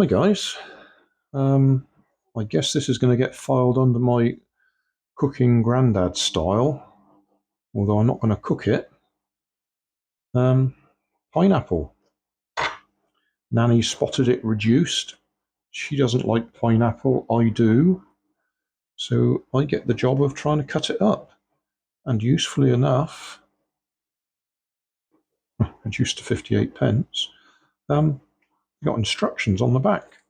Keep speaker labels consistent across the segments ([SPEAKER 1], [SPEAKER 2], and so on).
[SPEAKER 1] Hi guys, I guess this is going to get filed under my cooking Grandad style, although I'm not going to cook it. Pineapple. Nanny spotted it reduced. She doesn't like pineapple, I do. So I get the job of trying to cut it up. And usefully enough, reduced to 58 pence, got instructions on the back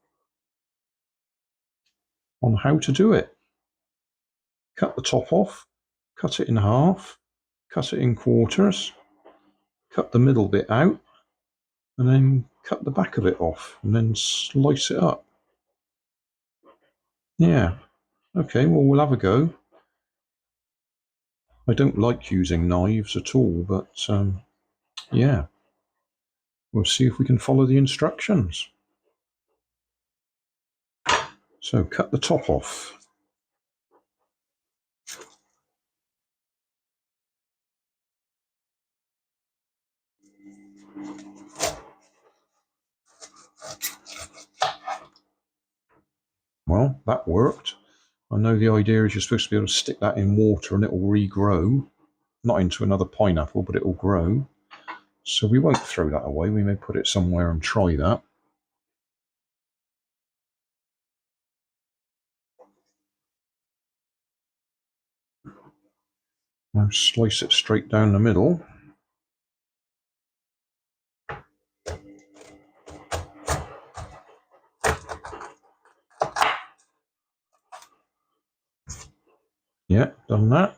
[SPEAKER 1] on how to do it. Cut the top off, cut it in half, cut it in quarters, cut the middle bit out, and then cut the back of it off, and then slice it up. Yeah, okay, well, we'll have a go. I don't like using knives at all, but yeah, we'll see if we can follow the instructions. So, cut the top off. Well, that worked. I know the idea is you're supposed to be able to stick that in water and it will regrow. Not into another pineapple, but it will grow. So we won't throw that away. We may put it somewhere and try that. Now slice it straight down the middle. Yeah, done that.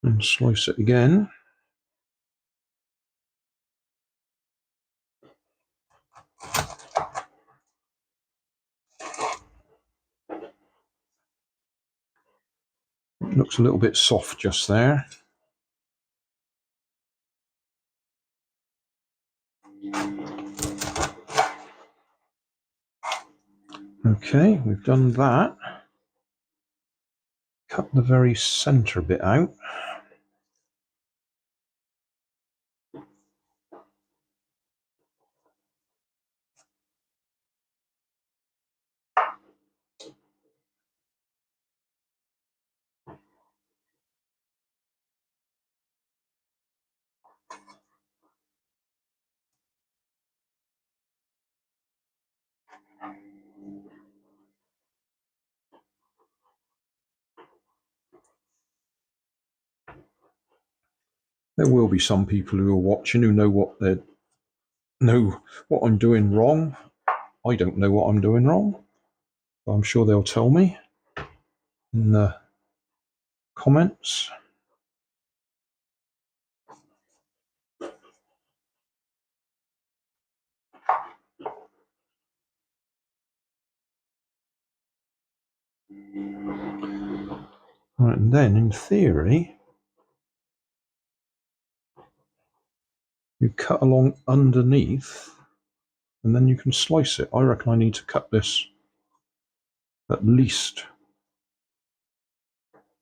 [SPEAKER 1] And slice it again. It looks a little bit soft just there. Okay, we've done that. Cut the very centre bit out. There will be some people who are watching who know what I'm doing wrong. I don't know what I'm doing wrong, but I'm sure they'll tell me in the comments. Right, and then in theory, you cut along underneath, and then you can slice it. I reckon I need to cut this at least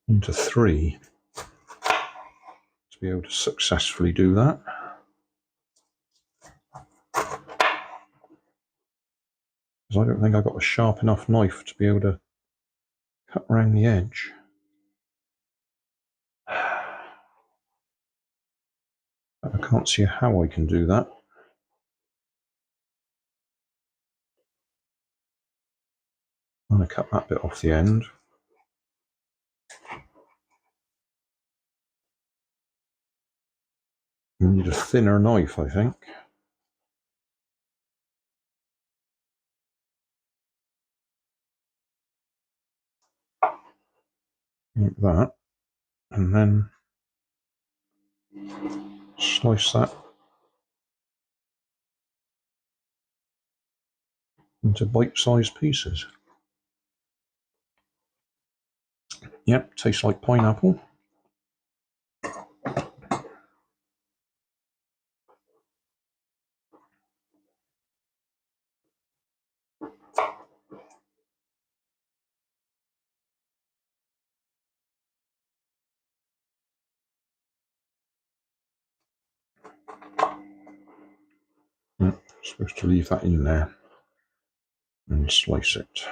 [SPEAKER 1] into 3 to be able to successfully do that. Because I don't think I've got a sharp enough knife to be able to cut around the edge. I can't see how I can do that. I'm going to cut that bit off the end. You need a thinner knife, I think. Like that. And then slice that into bite-sized pieces. Yep, tastes like pineapple. Supposed to leave that in there and slice it.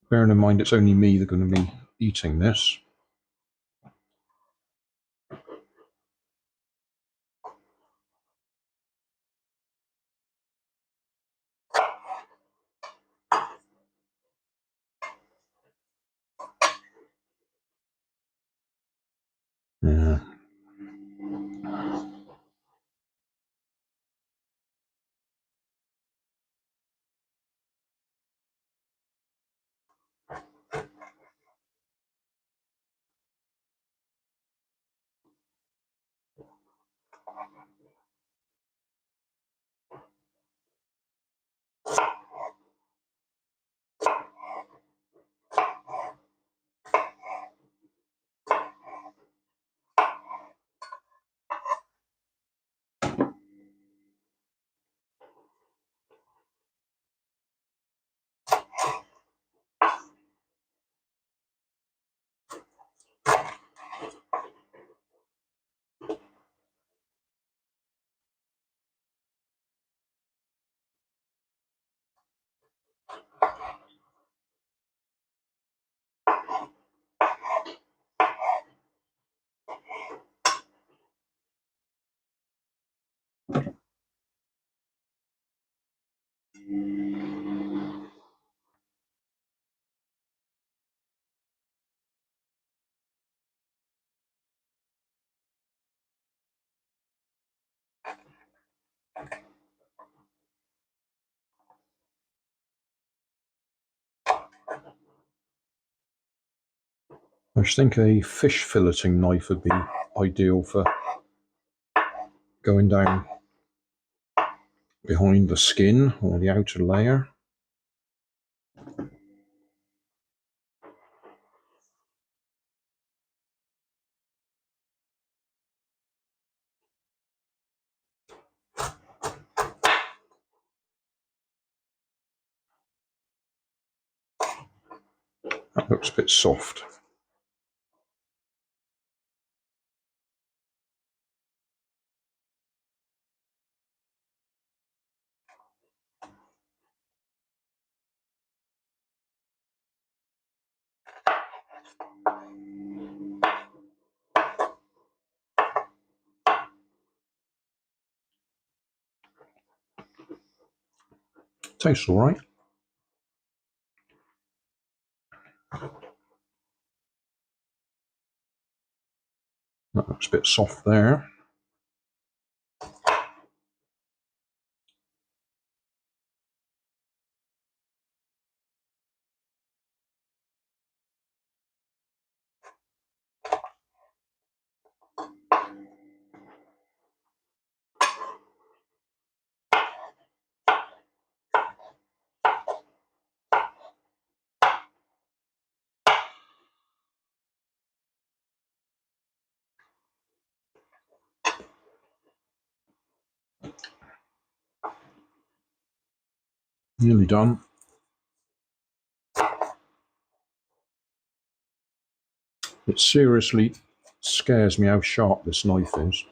[SPEAKER 1] Bearing in mind it's only me that's going to be eating this. Yeah. I just think a fish filleting knife would be ideal for going down behind the skin or the outer layer. That looks a bit soft. Tastes all right. That looks a bit soft there. Nearly done. It seriously scares me how sharp this knife is.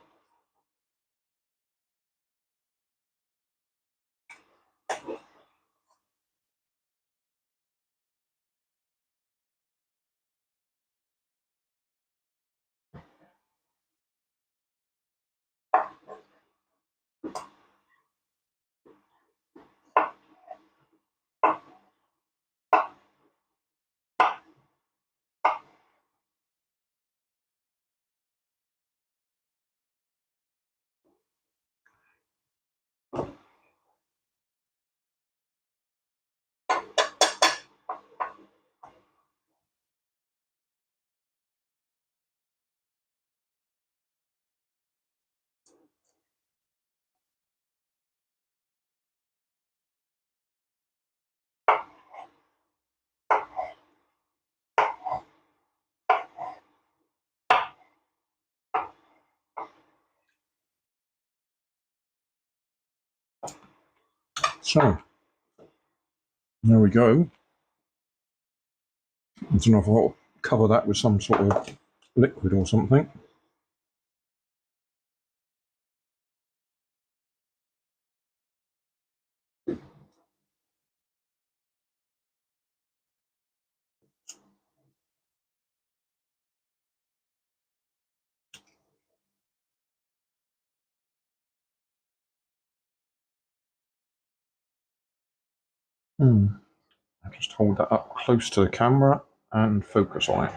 [SPEAKER 1] So, there we go. I don't know if I'll cover that with some sort of liquid or something. I'll just hold that up close to the camera and focus on it.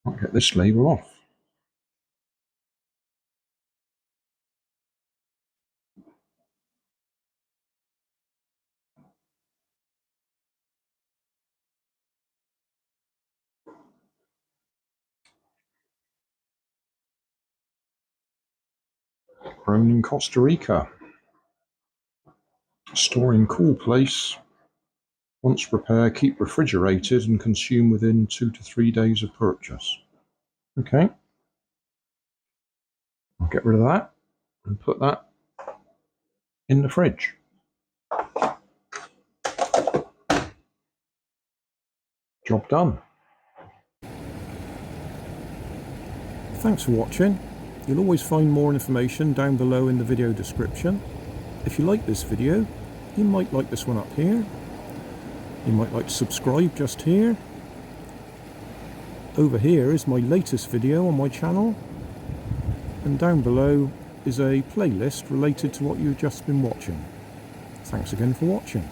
[SPEAKER 1] I'll get this label off. Grown in Costa Rica. Store in cool place. Once prepared, keep refrigerated and consume within 2 to 3 days of purchase. Okay. I'll get rid of that and put that in the fridge. Job done. Thanks for watching. You'll always find more information down below in the video description. If you like this video, you might like this one up here. You might like to subscribe just here. Over here is my latest video on my channel. And down below is a playlist related to what you've just been watching. Thanks again for watching.